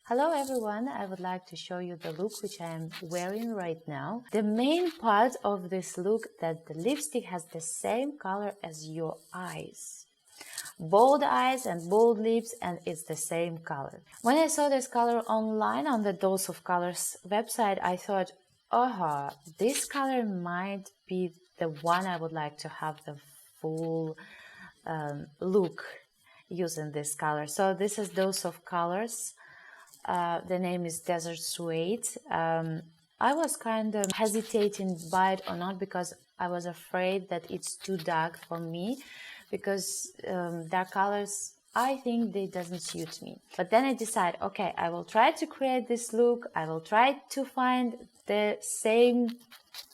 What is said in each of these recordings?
Hello everyone, I would like to show you the look which I am wearing right now. The main part of this look that the lipstick has the same color as your eyes. Bold eyes and bold lips, and it's the same color. When I saw this color online on the Dose of Colors website, I thought, aha, this color might be the one I would like to have the full look using this color. So this is Dose of Colors. The name is Desert Suede. I was kind of hesitating to buy it or not because I was afraid that it's too dark for me, because dark colors, I think they doesn't suit me. But then I decided, okay, I will try to create this look. I will try to find the same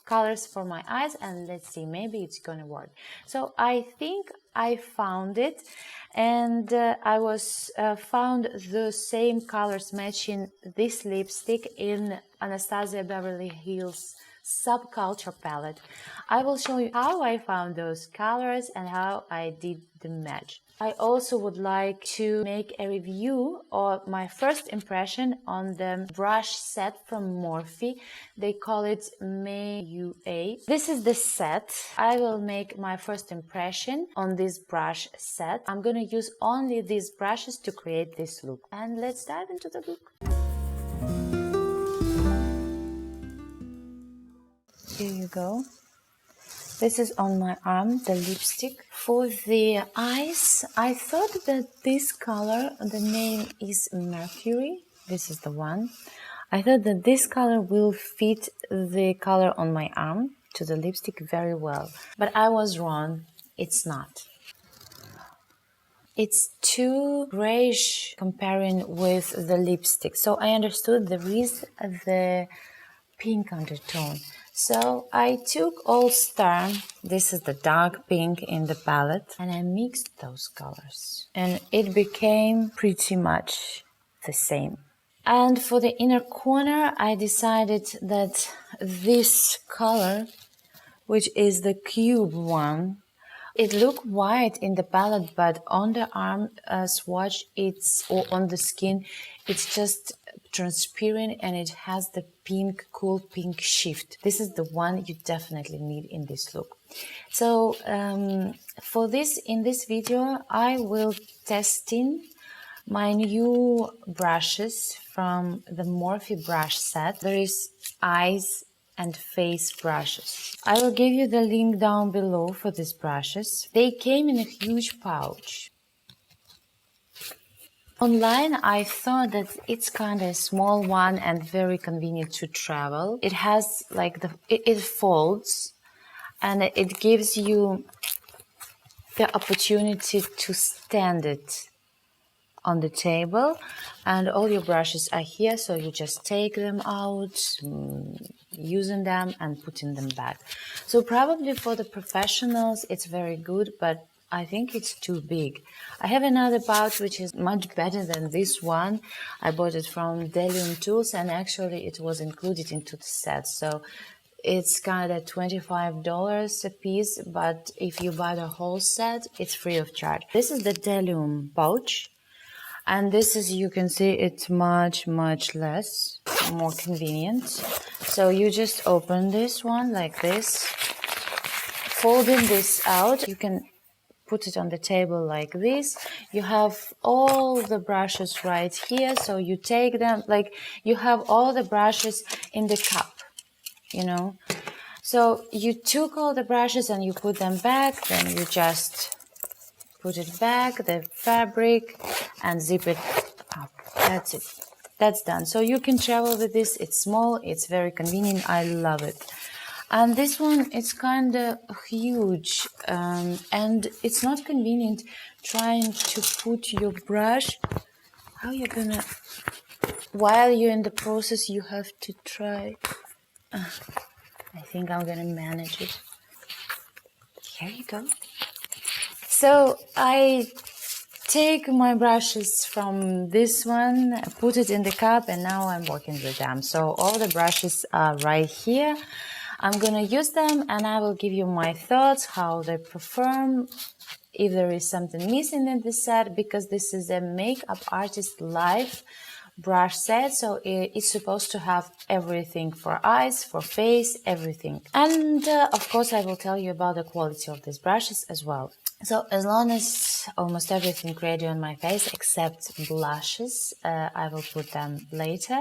colors for my eyes, and let's see, maybe it's gonna work. So I think I found it, and I found the same colors matching this lipstick in Anastasia Beverly Hills Subculture palette. I will show you how I found those colors and how I did the match. I also would like to make a review or my first impression on the brush set from Morphe. They call it MAUA. This is the set. I will make my first impression on this brush set. I'm gonna use only these brushes to create this look. And let's dive into the look. Here you go. This is on my arm, the lipstick. For the eyes, I thought that this color, the name is Mercury. This is the one. I thought that this color will fit the color on my arm to the lipstick very well. But I was wrong. It's not. It's too grayish comparing with the lipstick. So I understood there is the pink undertone. So I took All Star, this is the dark pink in the palette, and I mixed those colors. And it became pretty much the same. And for the inner corner, I decided that this color, which is the cube one, it looked white in the palette, but on the arm swatch, or on the skin, it's just transparent, and it has the pink, cool pink shift. This is the one you definitely need in this look. So for this, in this video, I will testing my new brushes from the Morphe brush set. There is eyes and face brushes. I will give you the link down below for these brushes. They came in a huge pouch. Online, I thought that it's kind of a small one and very convenient to travel. It has like it folds, and it gives you the opportunity to stand it on the table, and all your brushes are here, so you just take them out, using them and putting them back. So probably for the professionals it's very good, but I think it's too big. I have another pouch which is much better than this one. I bought it from Delium Tools, and actually it was included into the set, so it's kind of $25 a piece, but if you buy the whole set, it's free of charge. This is the Delium pouch. And this is, you can see it's much less, more convenient. So you just open this one like this, folding this out. You can put it on the table like this. You have all the brushes right here. So you take them, like you have all the brushes in the cup, you know. So you took all the brushes and you put them back, then you just put it back, the fabric, and zip it up. That's it. That's done. So you can travel with this. It's small. It's very convenient. I love it. And this one, it's kind of huge. And it's not convenient trying to put your brush. How you gonna... While you're in the process, you have to try... I think I'm gonna manage it. Here you go. So I take my brushes from this one, put it in the cup, and now I'm working with them. So all the brushes are right here. I'm gonna use them, and I will give you my thoughts, how they perform, if there is something missing in the set, because this is a makeup artist live brush set, so it's supposed to have everything for eyes, for face, everything. And of course I will tell you about the quality of these brushes as well. So as long as almost everything ready on my face except blushes, I will put them later.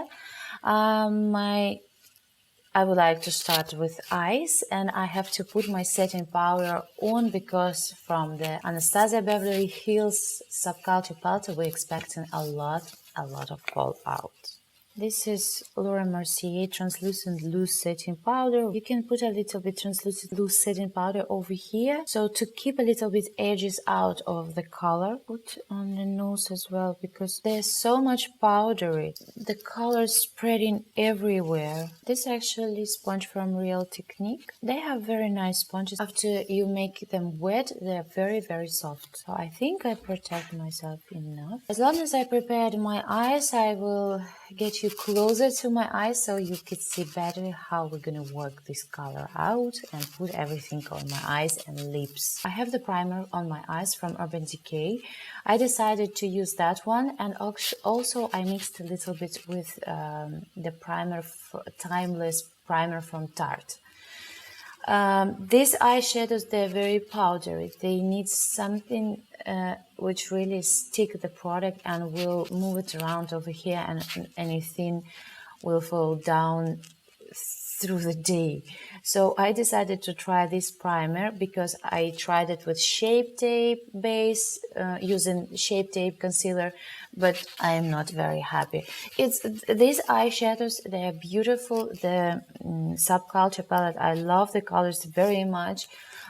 I would like to start with eyes, and I have to put my setting powder on because from the Anastasia Beverly Hills Subculture palette we're expecting a lot of fallout. This is Laura Mercier Translucent Loose Setting Powder. You can put a little bit translucent loose setting powder over here, so to keep a little bit edges out of the color. Put on the nose as well because there's so much powder. The color is spreading everywhere. This is actually sponge from Real Technique. They have very nice sponges. After you make them wet, they're very soft. So I think I protect myself enough. As long as I prepared my eyes, I will get you closer to my eyes so you could see better how we're gonna work this color out and put everything on my eyes and lips. I have the primer on my eyes from Urban Decay. I decided to use that one, and also I mixed a little bit with the primer, Timeless primer from Tarte. These eyeshadows, they're very powdery. They need something which really stick the product and will move it around over here, and anything will fall down through the day. So I decided to try this primer because I tried it with Shape Tape base, using Shape Tape concealer, but I am not very happy. These eyeshadows, they are beautiful. The Subculture palette, I love the colors very much.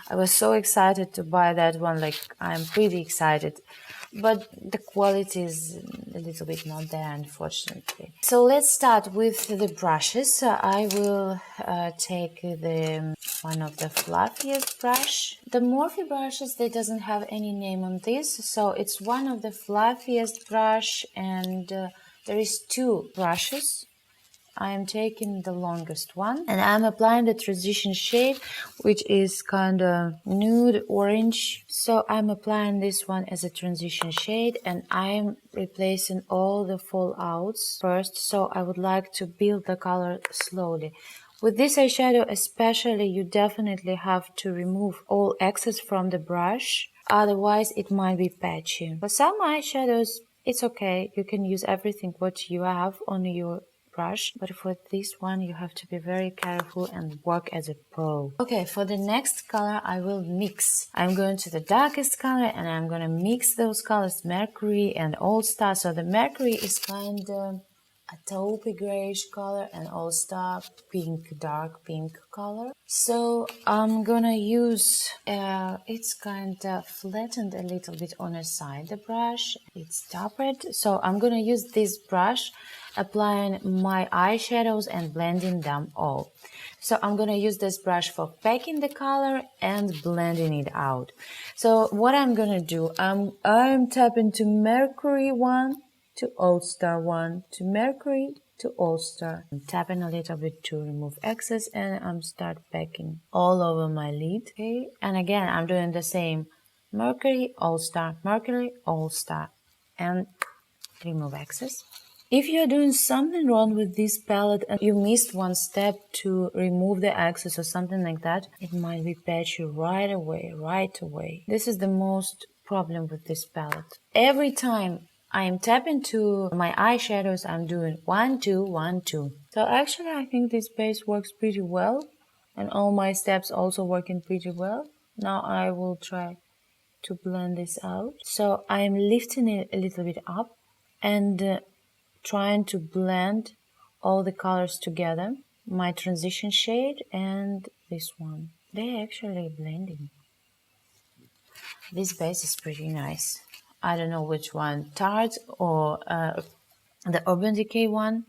I was so excited to buy that one, like I'm pretty excited. But the quality is a little bit not there, unfortunately. So let's start with the brushes. I will take one of the fluffiest brush. The Morphe brushes, they doesn't have any name on this, so it's one of the fluffiest brush, and there is two brushes. I am taking the longest one, and I'm applying the transition shade, which is kind of nude orange. So I'm applying this one as a transition shade, and I'm replacing all the fallouts first. So I would like to build the color slowly. With this eyeshadow especially, you definitely have to remove all excess from the brush, otherwise it might be patchy. For some eyeshadows, it's okay, you can use everything what you have on your brush, but for this one you have to be very careful and work as a pro. Okay, for the next color I will mix. I'm going to the darkest color and I'm gonna mix those colors, Mercury and All Star. So the Mercury is kind of a taupey grayish color, and All Star pink, dark pink color. So I'm gonna use, it's kind of flattened a little bit on the side, the brush, it's tapered. So I'm gonna use this brush, applying my eyeshadows and blending them all. So I'm gonna use this brush for packing the color and blending it out. So what I'm gonna do, I'm tapping to Mercury 1, to All Star 1, to Mercury, to All Star. I'm tapping a little bit to remove excess, and I'm start packing all over my lid. Okay, and again I'm doing the same, Mercury, All Star, Mercury, All Star, and remove excess. If you're doing something wrong with this palette and you missed one step to remove the excess or something like that, it might be patchy right away. This is the most problem with this palette. Every time I'm tapping to my eyeshadows, I'm doing 1, 2, 1, 2. So actually I think this base works pretty well, and all my steps also working pretty well. Now I will try to blend this out. So I'm lifting it a little bit up and trying to blend all the colors together, my transition shade and this one. They're actually blending. This base is pretty nice. I don't know which one, Tarte or the Urban Decay one,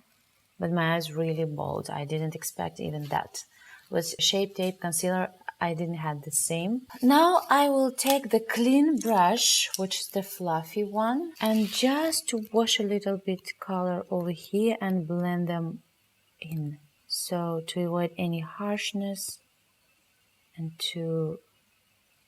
but my eyes really bold. I didn't expect even that. With Shape Tape concealer, I didn't have the same. Now I will take the clean brush, which is the fluffy one, and just to wash a little bit color over here and blend them in. So to avoid any harshness and to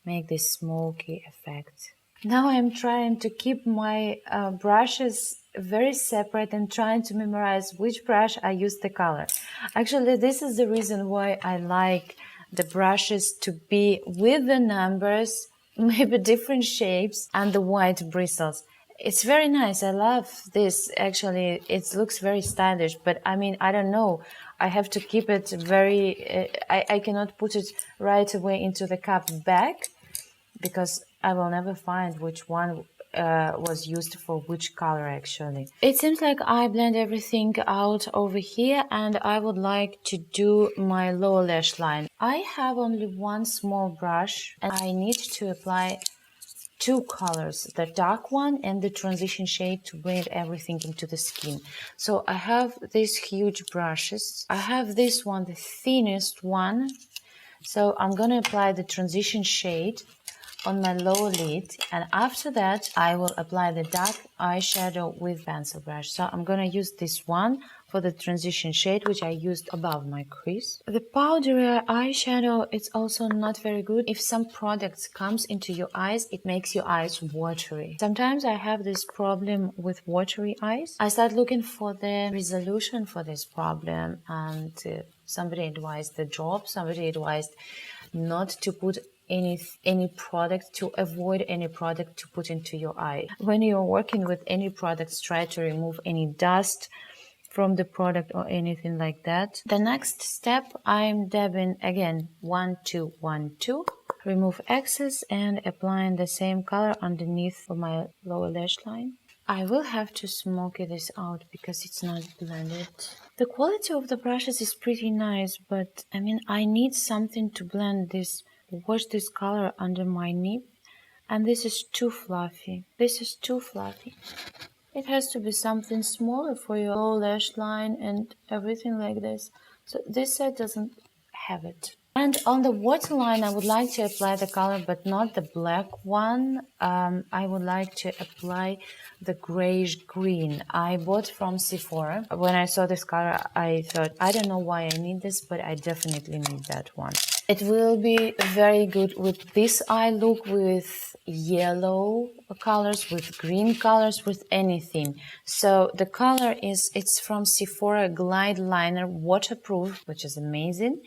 make this smoky effect. Now I'm trying to keep my brushes very separate and trying to memorize which brush I use the color. Actually, this is the reason why I like the brushes to be with the numbers, maybe different shapes, and the white bristles. It's very nice. I love this. Actually, it looks very stylish, but I mean, I don't know. I have to keep it very, I cannot put it right away into the cup back, because I will never find which one was used for which color actually. It seems like I blend everything out over here, and I would like to do my lower lash line. I have only one small brush and I need to apply two colors, the dark one and the transition shade, to blend everything into the skin. So I have these huge brushes. I have this one, the thinnest one. So I'm gonna apply the transition shade on my lower lid, and after that I will apply the dark eyeshadow with pencil brush. So I'm gonna use this one for the transition shade, which I used above my crease. The powdery eyeshadow, it's also not very good. If some products comes into your eyes, it makes your eyes watery. Sometimes I have this problem with watery eyes. I start looking for the resolution for this problem, and somebody advised the drop, somebody advised not to put any product, to avoid any product to put into your eye. When you're working with any products, try to remove any dust from the product or anything like that. The next step, I'm dabbing again 1 2 1 2, remove excess and applying the same color underneath for my lower lash line. I will have to smoky this out because it's not blended. The quality of the brushes is pretty nice, but I mean, I need something to blend this, wash this color under my nib, and this is too fluffy. This is too fluffy. It has to be something smaller for your lower lash line and everything like this. So this side doesn't have it. And on the waterline, I would like to apply the color, but not the black one. I would like to apply the grayish green. I bought from Sephora. When I saw this color, I thought, I don't know why I need this, but I definitely need that one. It will be very good with this eye look, with yellow colors, with green colors, with anything. So the color is, it's from Sephora Glide Liner Waterproof, which is amazing.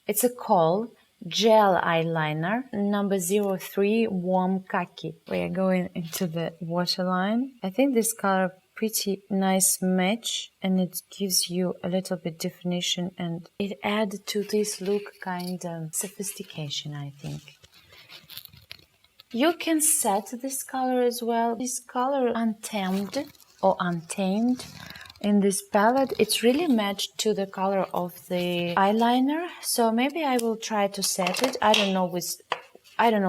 It's a Kohl gel eyeliner, number 03, warm khaki. We are going into the waterline. I think this color pretty nice match, and it gives you a little bit definition, and it adds to this look kind of sophistication, I think. You can set this color as well. This color untamed or untamed in this palette, it's really matched to the color of the eyeliner. So maybe I will try to set it. I don't know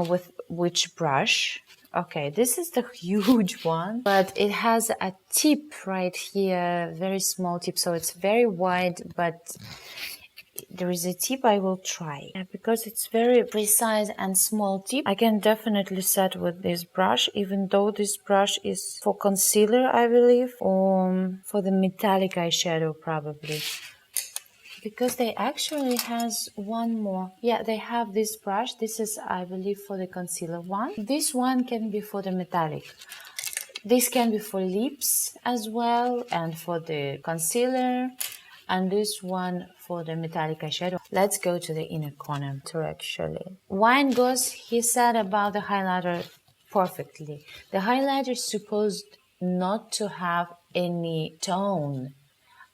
with which brush. Okay, this is the huge one, but it has a tip right here, very small tip, so it's very wide, but there is a tip I will try. Because it's very precise and small tip, I can definitely set with this brush, even though this brush is for concealer, I believe, or for the metallic eyeshadow probably. Because they actually has one more. Yeah, they have this brush. This is, I believe, for the concealer one. This one can be for the metallic. This can be for lips as well, and for the concealer, and this one for the metallic eyeshadow. Let's go to the inner corner to actually. Winegoss, he said about the highlighter perfectly. The highlighter is supposed not to have any tone.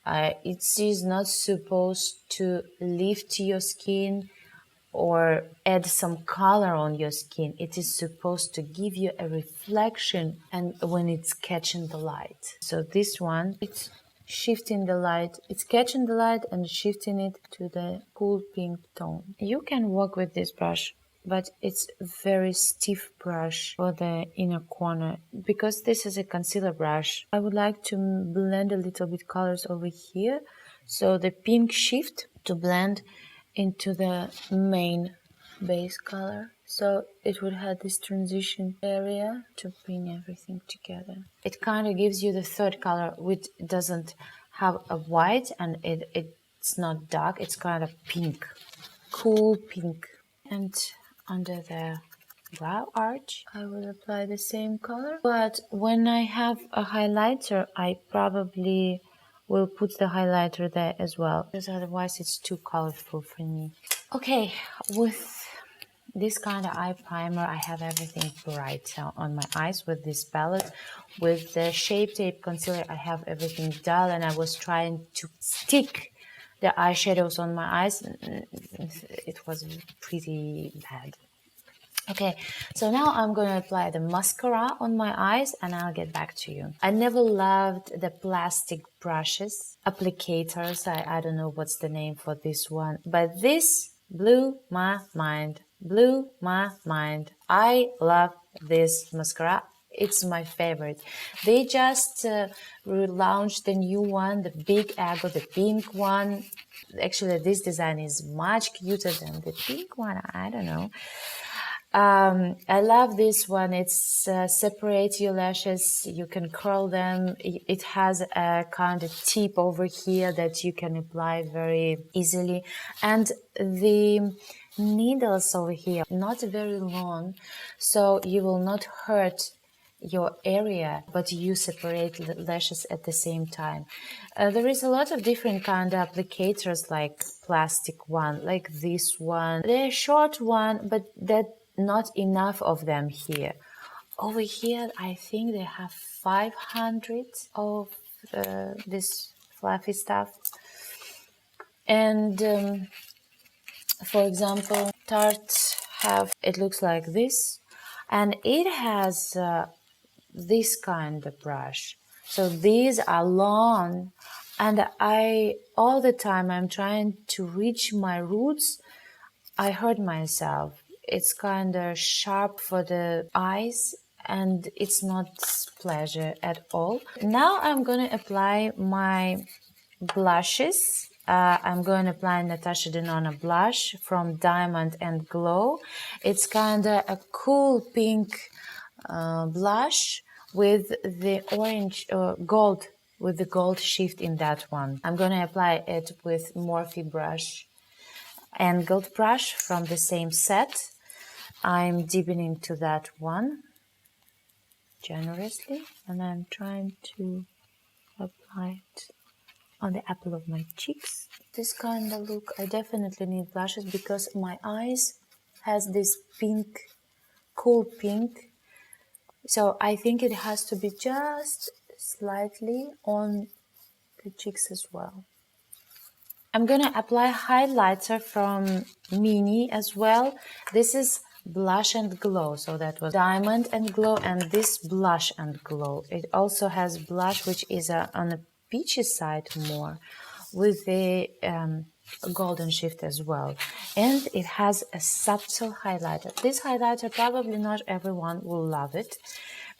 It is not supposed to lift your skin or add some color on your skin. It is supposed to give you a reflection, and when it's catching the light. So this one, it's shifting the light. It's catching the light and shifting it to the cool pink tone. You can work with this brush, but it's a very stiff brush for the inner corner. Because this is a concealer brush, I would like to blend a little bit colors over here. So the pink shift to blend into the main base color. So it would have this transition area to bring everything together. It kind of gives you the third color, which doesn't have a white, and it's not dark. It's kind of pink, cool pink. And under there, brow arch, I will apply the same color. But when I have a highlighter, I probably will put the highlighter there as well, because otherwise it's too colorful for me. Okay, with this kind of eye primer, I have everything bright on my eyes. With this palette, with the Shape Tape concealer, I have everything dull, and I was trying to stick the eyeshadows on my eyes. It was pretty bad. Okay, so now I'm going to apply the mascara on my eyes and I'll get back to you. I never loved the plastic brushes, applicators, I don't know what's the name for this one, but this blew my mind, blew my mind. I love this mascara. It's my favorite. They just relaunched the new one, the Big Aggo, the pink one. Actually, this design is much cuter than the pink one. I don't know. I love this one. It's separate your lashes. You can curl them. It has a kind of tip over here that you can apply very easily. And the needles over here, not very long, so you will not hurt your area, but you separate lashes at the same time. There is a lot of different kind of applicators, like plastic one, like this one. They're short one, but that not enough of them here. Over here, I think they have 500 of this fluffy stuff. And for example, Tarte have, it looks like this, and it has this kind of brush. So these are long, and I all the time I'm trying to reach my roots. I hurt myself. It's kind of sharp for the eyes and it's not pleasure at all. Now I'm going to apply my blushes. I'm going to apply Natasha Denona blush from Diamond and Glow. It's kind of a cool pink blush with the orange gold, with the gold shift in that one. I'm going to apply it with Morphe brush, angled brush from the same set. I'm dipping into that one generously and I'm trying to apply it on the apple of my cheeks. This kind of look, I definitely need blushes because my eyes has this pink, cool pink. So I think it has to be just slightly on the cheeks as well. I'm gonna apply highlighter from Mini as well. This is Blush and Glow, so that was Diamond and Glow, and this Blush and Glow. It also has blush, which is on the peachy side more, with the golden shift as well. And it has a subtle highlighter. This highlighter, probably not everyone will love it,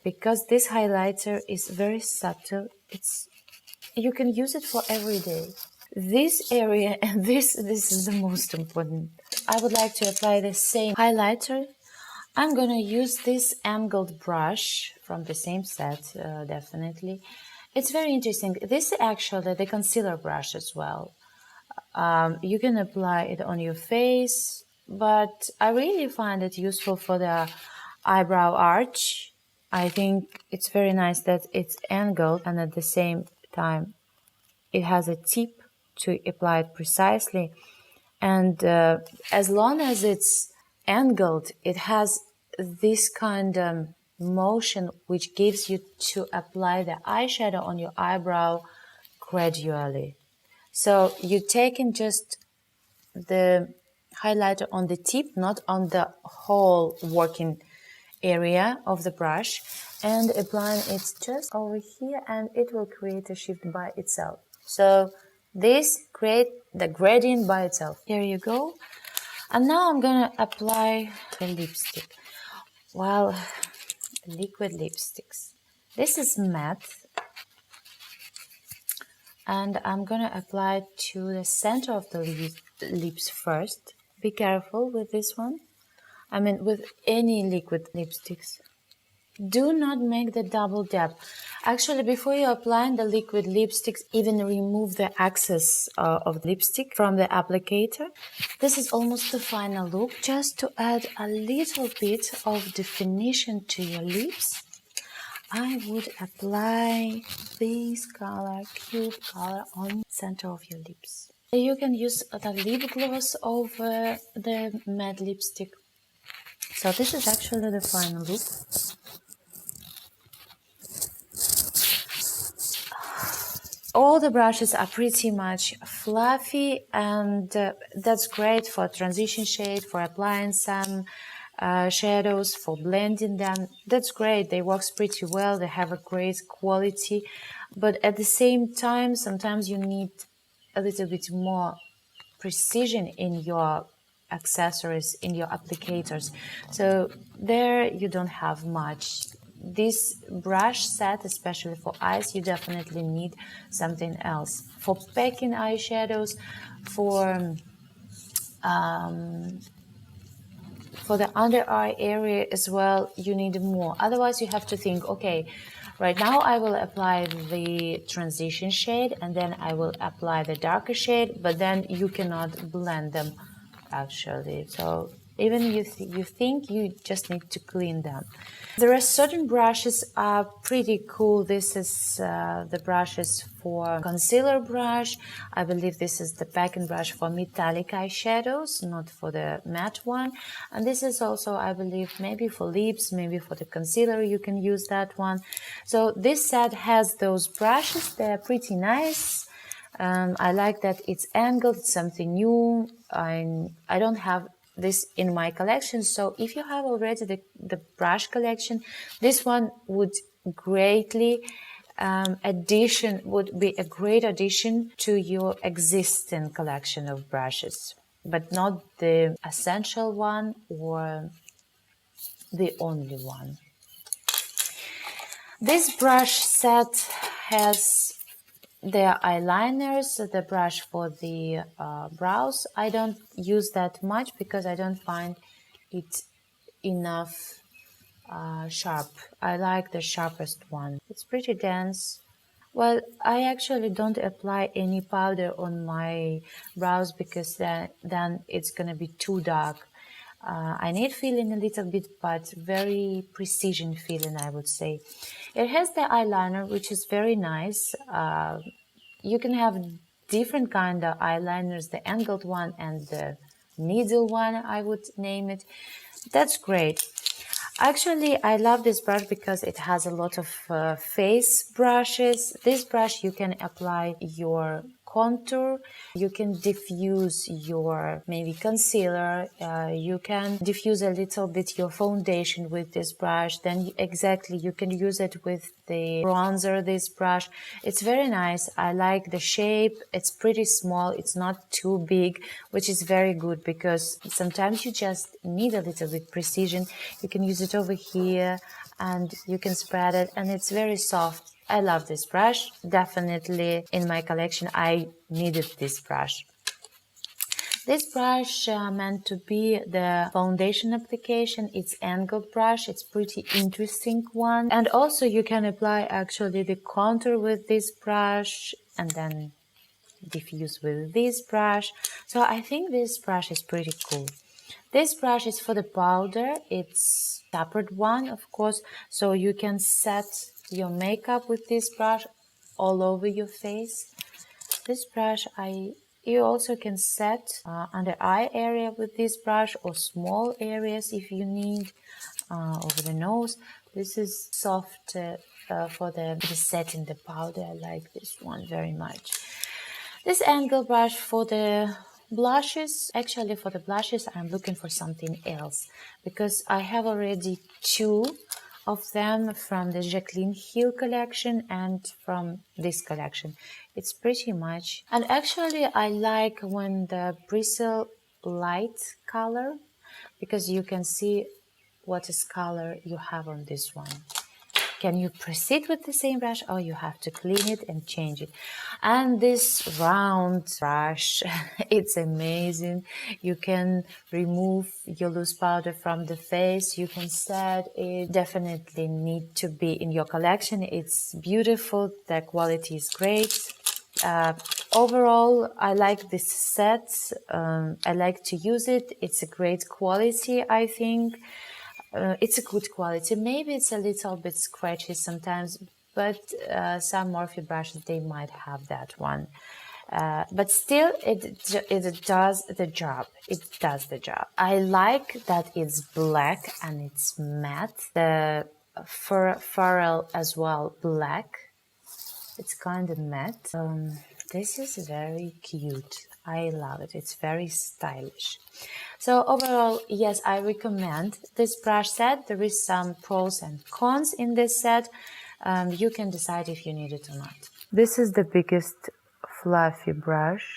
because this highlighter is very subtle. You can use it for every day. This area, and this is the most important. I would like to apply the same highlighter. I'm gonna use this angled brush from the same set, definitely. It's very interesting. This is actually the concealer brush as well. You can apply it on your face, but I really find it useful for the eyebrow arch. I think it's very nice that it's angled and at the same time it has a tip to apply it precisely, and as long as it's angled, it has this kind of motion which gives you to apply the eyeshadow on your eyebrow gradually. So you're taking just the highlighter on the tip, not on the whole working area of the brush, and applying it just over here, and it will create a shift by itself. So this create the gradient by itself. Here you go. And now I'm gonna apply the lipstick. Well, liquid lipsticks. This is matte, and I'm gonna apply it to the center of the lips first. Be careful with this one. I mean, with any liquid lipsticks. Do not make the double dab. Actually, before you apply the liquid lipsticks, even remove the excess of lipstick from the applicator. This is almost the final look. Just to add a little bit of definition to your lips, I would apply this color, cube color, on center of your lips. You can use the lip gloss over the matte lipstick. So this is actually the final look. All the brushes are pretty much fluffy, and that's great for transition shade, for applying some shadows, for blending them. That's great. They work pretty well. They have a great quality, but at the same time, sometimes you need a little bit more precision in your accessories, in your applicators. So there you don't have much. This brush set, especially for eyes, you definitely need something else. For packing eyeshadows, for the under eye area as well, you need more. Otherwise, you have to think, okay, right now I will apply the transition shade and then I will apply the darker shade, but then you cannot blend them actually. So even you think you just need to clean them. There are certain brushes are pretty cool. This is the brushes for concealer brush. I believe this is the packing brush for metallic eyeshadows, not for the matte one. And this is also, I believe, maybe for lips, maybe for the concealer you can use that one. So this set has those brushes. They're pretty nice. I like that it's angled, it's something new. I don't have this in my collection, so if you have already the brush collection, this one would greatly would be a great addition to your existing collection of brushes, but not the essential one or the only one. This brush set has the eyeliners, the brush for the brows. I don't use that much because I don't find it enough sharp. I like the sharpest one. It's pretty dense. Well, I actually don't apply any powder on my brows because then it's gonna be too dark. I need feeling a little bit, but very precision feeling, I would say. It has the eyeliner, which is very nice. You can have different kind of eyeliners, the angled one and the needle one, I would name it. That's great. Actually, I love this brush because it has a lot of face brushes. This brush you can apply your contour, you can diffuse your maybe concealer, you can diffuse a little bit your foundation with this brush, then exactly you can use it with the bronzer, this brush. It's very nice. I like the shape. It's pretty small, it's not too big, which is very good because sometimes you just need a little bit precision. You can use it over here and you can spread it, and it's very soft. I love this brush. Definitely in my collection I needed this brush. This brush meant to be the foundation application. It's angled brush. It's pretty interesting one. And also you can apply actually the contour with this brush and then diffuse with this brush. So I think this brush is pretty cool. This brush is for the powder. It's separate one, of course, so you can set your makeup with this brush all over your face. This brush you also can set under eye area with this brush, or small areas if you need, over the nose. This is soft for the setting the powder. I like this one very much. This angle brush for the blushes. Actually, for the blushes, I'm looking for something else because I have already two of them from the Jaclyn Hill collection and from this collection. It's pretty much. And actually, I like when the bristle light color because you can see what is color you have on this one. can you proceed with the same brush, or you have to clean it and change it. And this round brush, it's amazing. You can remove your loose powder from the face. You can set it. Definitely need to be in your collection. It's beautiful. The quality is great. Overall, I like this set. I like to use it. It's a great quality, I think. It's a good quality. Maybe it's a little bit scratchy sometimes, but some Morphe brushes, they might have that one. But still, it does the job. It does the job. I like that it's black and it's matte. The ferrule as well, black. It's kind of matte. This is very cute. I love it. It's very stylish. So overall, yes, I recommend this brush set. There is some pros and cons in this set. You can decide if you need it or not. This is the biggest fluffy brush.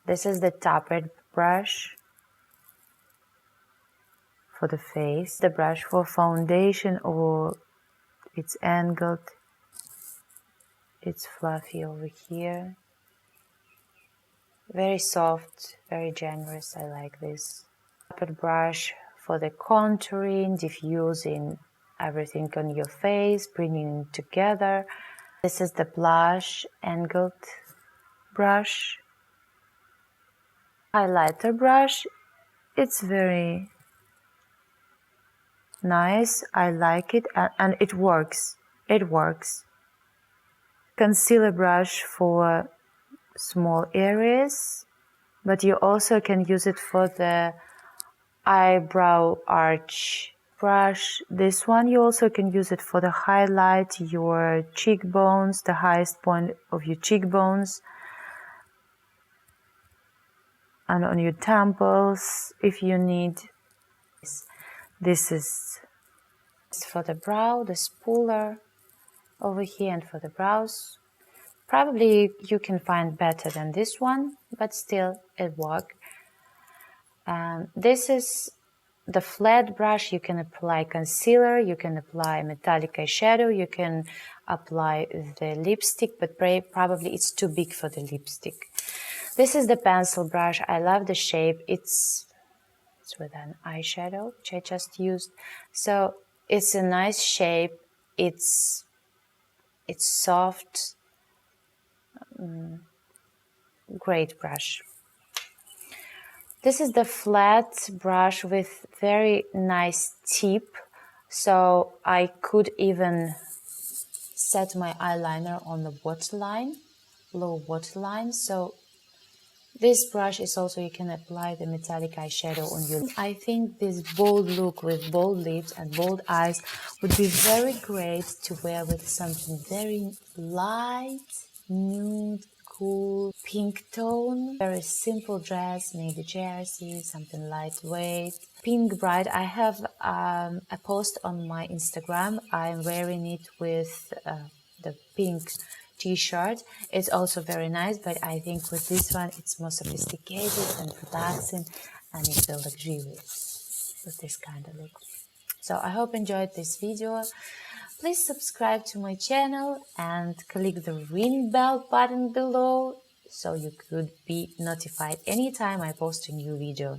This is the tapered brush for the face. The brush for foundation, or it's angled. It's fluffy over here. Very soft, very generous. I like this. Tapered brush for the contouring, diffusing everything on your face, bringing it together. This is the blush angled brush. Highlighter brush. It's very nice. I like it, and it works. It works. Concealer brush for small areas, but you also can use it for the eyebrow arch brush. This one, you also can use it for the highlight your cheekbones, the highest point of your cheekbones, and on your temples if you need. This is for the brow, the spooler over here, and for the brows. Probably you can find better than this one, but still it works. This is the flat brush. You can apply concealer, you can apply metallic eyeshadow, you can apply the lipstick, but probably it's too big for the lipstick. This is the pencil brush. I love the shape. It's with an eyeshadow, which I just used. So it's a nice shape. It's soft. Great brush. This is the flat brush with very nice tip, so I could even set my eyeliner on the waterline, low waterline. So this brush is also, you can apply the metallic eyeshadow on your. I think this bold look with bold lips and bold eyes would be very great to wear with something very light, nude, cool, pink tone. Very simple dress, maybe jersey, something lightweight. Pink Bride. I have a post on my Instagram. I'm wearing it with the pink t-shirt. It's also very nice, but I think with this one it's more sophisticated and relaxing, and it's a luxurious with this kind of look. So I hope you enjoyed this video. Please subscribe to my channel and click the ring bell button below so you could be notified anytime I post a new video.